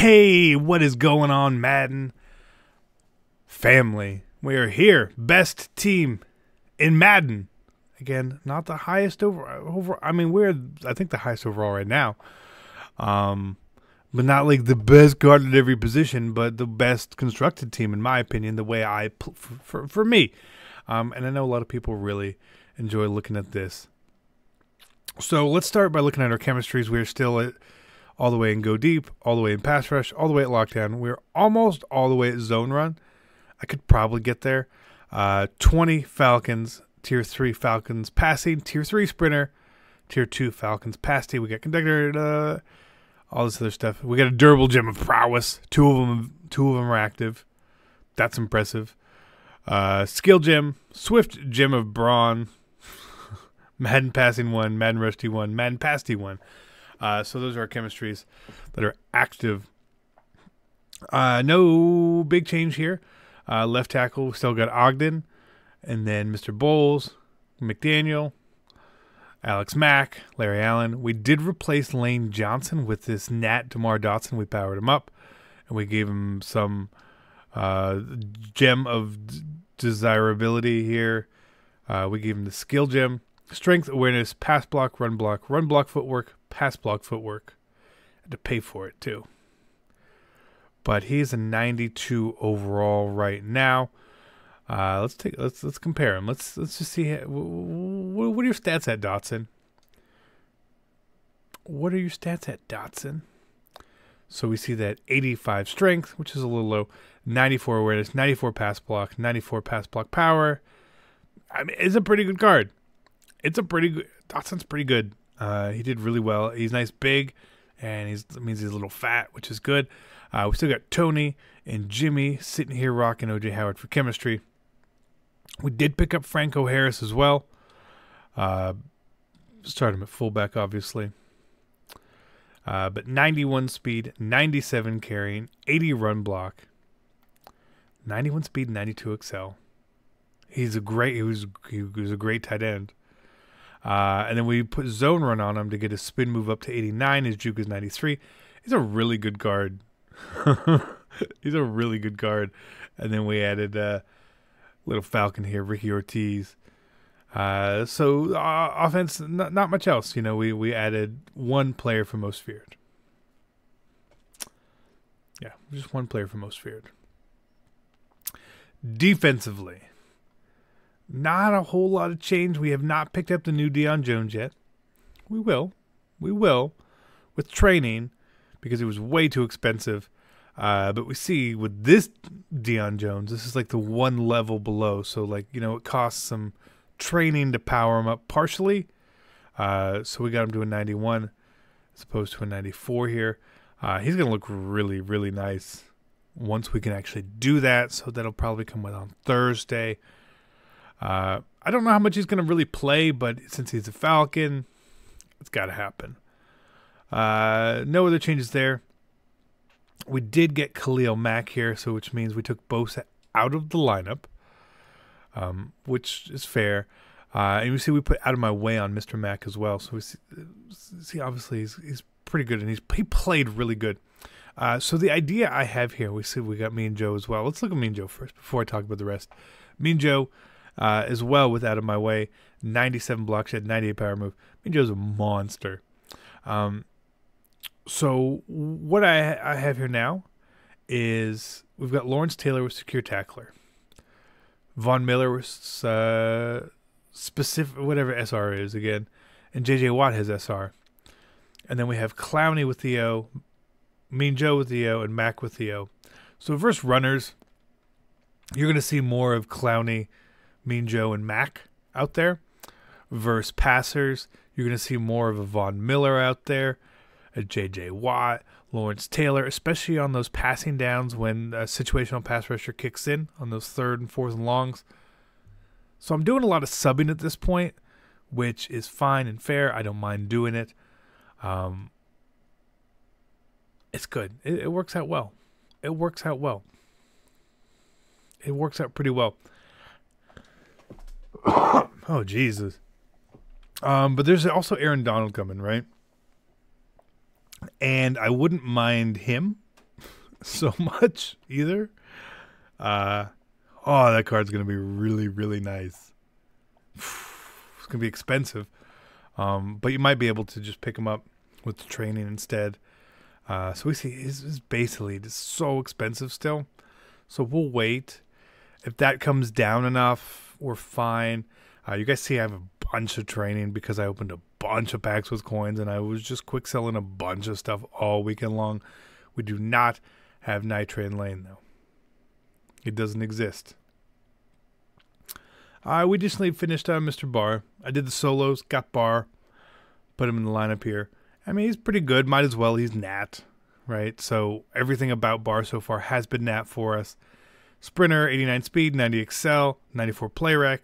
Hey, what is going on, Madden family? We are here, best team in Madden. Again, not the highest over. I mean, we're I think the highest overall right now. But not like the best guard at every position, but the best constructed team in my opinion. The way for me, and I know a lot of people really enjoy looking at this. So let's start by looking at our chemistries. We're still at all the way in go deep, all the way in pass rush, all the way at lockdown. We're almost all the way at zone run. I could probably get there. 20 Falcons, tier 3 Falcons passing, tier 3 sprinter, tier 2 Falcons passing. We got conductor, all this other stuff. We got a durable gem of prowess. Two of them are active. That's impressive. Skill gem, swift gem of brawn. Madden passing 1, Madden rush T1, Madden pass T1. So those are our chemistries that are active. No big change here. Left tackle, we still got Ogden. And then Mr. Bowles, McDaniel, Alex Mack, Larry Allen. We did replace Lane Johnson with this Nat DEMAR DOTSON. We powered him up. And we gave him some gem of desirability here. We gave him the skill gem. Strength, awareness, pass block, run block footwork, pass block footwork. Had to pay for it too. But he's a 92 overall right now. Let's compare him. Let's just see what are your stats at, Dotson? What are your stats at, Dotson? So we see that 85 strength, which is a little low, 94 awareness, 94 pass block, 94 pass block power. I mean, it's a pretty good card. It's a pretty good. Dotson's pretty good. He did really well. He's nice, big, and that means he's a little fat, which is good. We still got Tony and Jimmy sitting here rocking O.J. Howard for chemistry. We did pick up Franco Harris as well. Start him at fullback, obviously. But 91 speed, 97 carrying, 80 run block, 91 speed, 92 excel. He was a great tight end. And then we put zone run on him to get his spin move up to 89. His juke is 93. He's a really good guard. He's a really good guard. And then we added little Falcon here, Ricky Ortiz. So offense, not much else. You know, we added one player for most feared. Yeah, just one player for most feared. Defensively, not a whole lot of change. We have not picked up the new Deion Jones yet. We will with training because it was way too expensive. But we see with this Deion Jones, this is like the one level below. So like, you know, it costs some training to power him up partially. So we got him to a 91 as opposed to a 94 here. He's going to look really, really nice once we can actually do that. So that'll probably come out on Thursday. I don't know how much he's going to really play, but since he's a Falcon, it's got to happen. No other changes there. We did get Khalil Mack here, so which means we took Bosa out of the lineup, which is fair. And you see we put out of my way on Mr. Mack as well. So we see obviously he's pretty good, and he played really good. So the idea I have here, we got me and Joe as well. Let's look at me and Joe first before I talk about the rest. Me and Joe as well with out of my way, 97 block shed, 98 power move. Me and Joe's a monster. So what I have here now is we've got Lawrence Taylor with secure tackler, Von Miller with specific whatever SR is again, and J.J. Watt has SR, and then we have Clowney with the O, Mean Joe with the O, and Mac with the O. So versus runners, you're going to see more of Clowney, Mean Joe, and Mac out there. Versus passers, you're going to see more of a Von Miller out there, a J.J. Watt, Lawrence Taylor, especially on those passing downs when a situational pass rusher kicks in on those 3rd and 4th and longs. So I'm doing a lot of subbing at this point, which is fine and fair. I don't mind doing it. It's good. It works out well. It works out well. It works out pretty well. Oh, Jesus. But there's also Aaron Donald coming, right? And I wouldn't mind him so much either. Oh, that card's going to be really, really nice. It's going to be expensive. But you might be able to just pick him up with the training instead. So we see he's basically just so expensive still. So we'll wait. If that comes down enough, we're fine. You guys see I have a bunch of training because I opened a bunch of packs with coins and I was just quick selling a bunch of stuff all weekend long. We do not have Night Train Lane though. It doesn't exist. We recently finished Mr. Barr. I did the solos, got Barr, put him in the lineup here. I mean, he's pretty good. Might as well. He's Nat, right? So everything about Barr so far has been Nat for us. Sprinter, 89 speed, 90 excel, 94 play rec.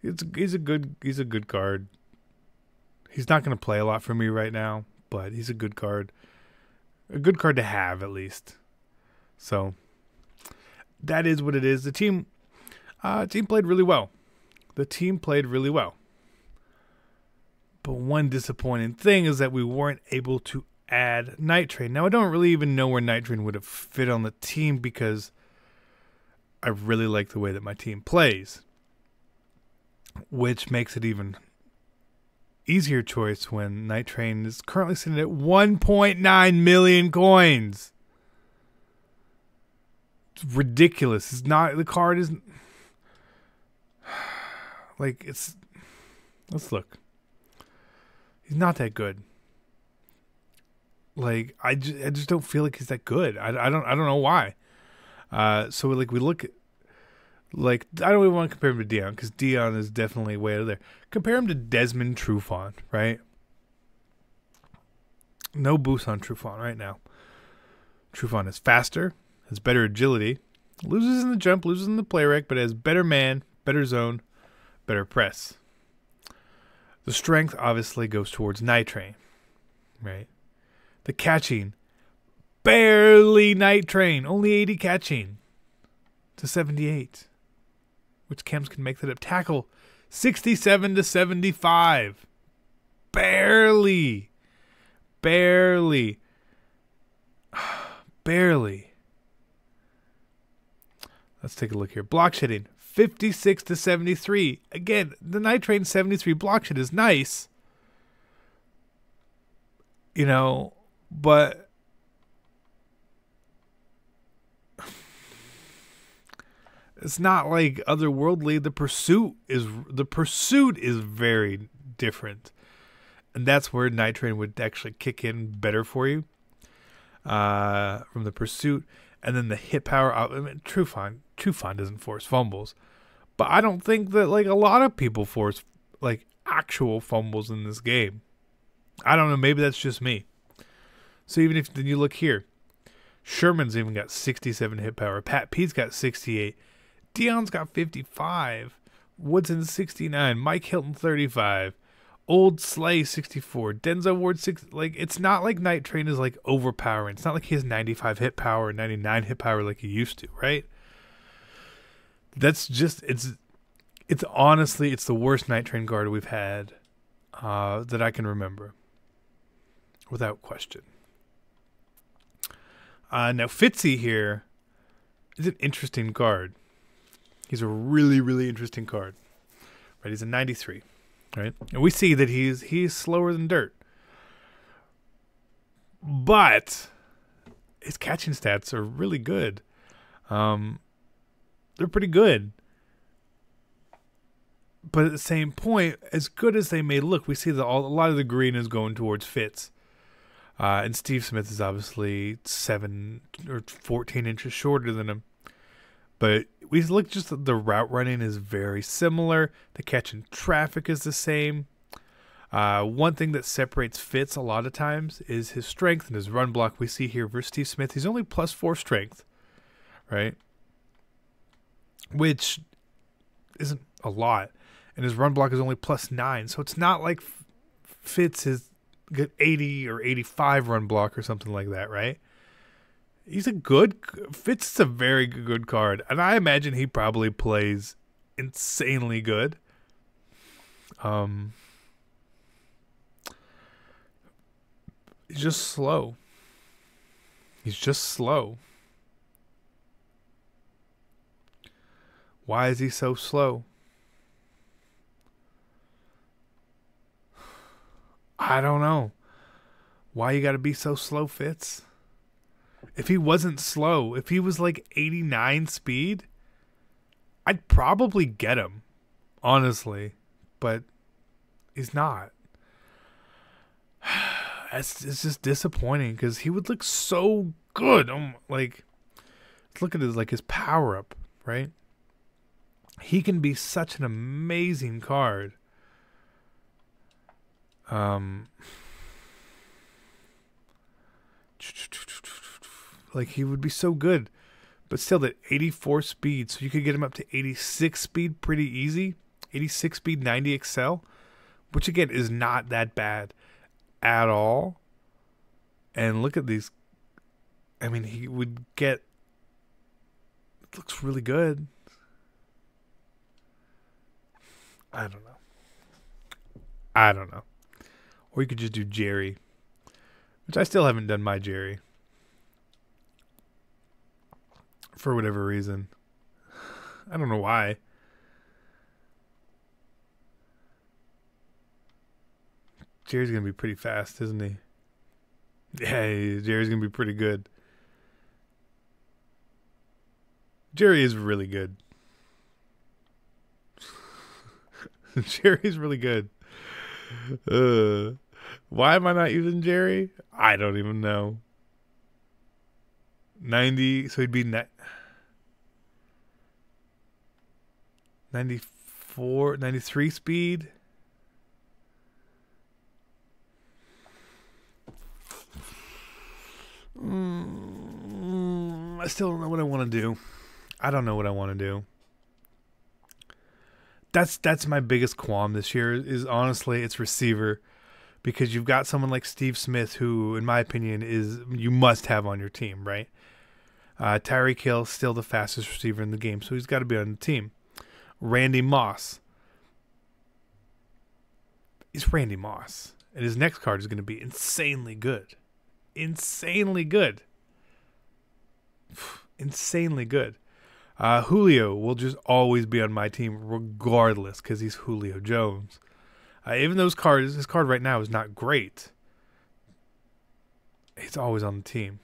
He's a good card. He's not going to play a lot for me right now, but he's a good card. A good card to have at least. So that is what it is. The team played really well. But one disappointing thing is that we weren't able to add Night Train. Now, I don't really even know where Night Train would have fit on the team because I really like the way that my team plays, which makes it even easier choice when Night Train is currently sitting at 1.9 million coins. It's ridiculous. It's not, the card isn't like, it's, let's look. He's not that good. Like, I just don't feel like he's that good. I don't know why. So like we look at, like, I don't even want to compare him to DEION because DEION is definitely way out of there. Compare him to Desmond Trufant, right? No boost on Trufant right now. Trufant is faster, has better agility, loses in the jump, loses in the play rec, but has better man, better zone, better press. The strength obviously goes towards Night Train, right? The catching, barely Night Train, only 80 catching to 78. Which chems can make that up. Tackle, 67 to 75. Barely. Let's take a look here. Block shedding, 56 to 73. Again, the Night Train 73 block shed is nice. You know, but it's not like otherworldly. The pursuit is very different. And that's where Night Train would actually kick in better for you. From the pursuit. And then the hit power. I mean, Trufant doesn't force fumbles. But I don't think that like a lot of people force like actual fumbles in this game. I don't know. Maybe that's just me. So even if then you look here. Sherman's even got 67 hit power. Pat P's got 68. Deion's got 55. Woodson 69. Mike Hilton 35. Old Slay 64. Denzel Ward 6. Like, it's not like Night Train is like overpowering. It's not like he has 95 hit power, 99 hit power like he used to, right? That's just it's honestly it's the worst Night Train card we've had that I can remember, without question. Now Fitzy here is an interesting card. He's a really, really interesting card. Right, he's a 93. Right? And we see that he's slower than dirt. But his catching stats are really good. They're pretty good. But at the same point, as good as they may look, we see that a lot of the green is going towards Fitz. And Steve Smith is obviously 7 or 14 inches shorter than him. But we look just at the route running is very similar. The catch and traffic is the same. One thing that separates Fitz a lot of times is his strength and his run block. We see here versus Steve Smith, he's only +4 strength, right? Which isn't a lot. And his run block is only +9. So it's not like Fitz is get 80 or 85 run block or something like that, right? Fitz is a very good card. And I imagine he probably plays insanely good. He's just slow. Why is he so slow? I don't know. Why you got to be so slow, Fitz? If he wasn't slow, if he was like 89 speed, I'd probably get him, honestly. But he's not. It's just disappointing because he would look so good. Like, look at his power up, right? He can be such an amazing card. Like, he would be so good. But still, that 84 speed, so you could get him up to 86 speed pretty easy. 86 speed, 90 excel, which again is not that bad at all. And look at these. I mean, he would get. It looks really good. I don't know. Or you could just do Jerry, which I still haven't done my Jerry. For whatever reason. I don't know why. Jerry's going to be pretty fast, isn't he? Yeah, Jerry's going to be pretty good. Jerry is really good. Jerry's really good. Why am I not using Jerry? I don't even know. 90, so he'd be 94, 93 speed. I still don't know what I want to do. I don't know what I want to do. That's my biggest qualm this year is honestly it's receiver, because you've got someone like Steve Smith who, in my opinion, is you must have on your team, right? Tyreek Hill still the fastest receiver in the game, so he's got to be on the team. Randy Moss. He's Randy Moss, and his next card is going to be insanely good. Insanely good. Insanely good. Julio will just always be on my team regardless because he's Julio Jones. Even though his card right now is not great, he's always on the team.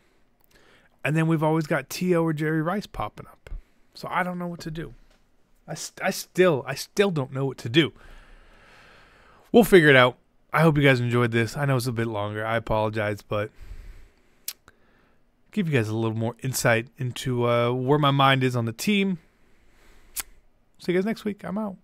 And then we've always got T.O. or Jerry Rice popping up. So I don't know what to do. I still don't know what to do. We'll figure it out. I hope you guys enjoyed this. I know it's a bit longer. I apologize, but give you guys a little more insight into where my mind is on the team. See you guys next week. I'm out.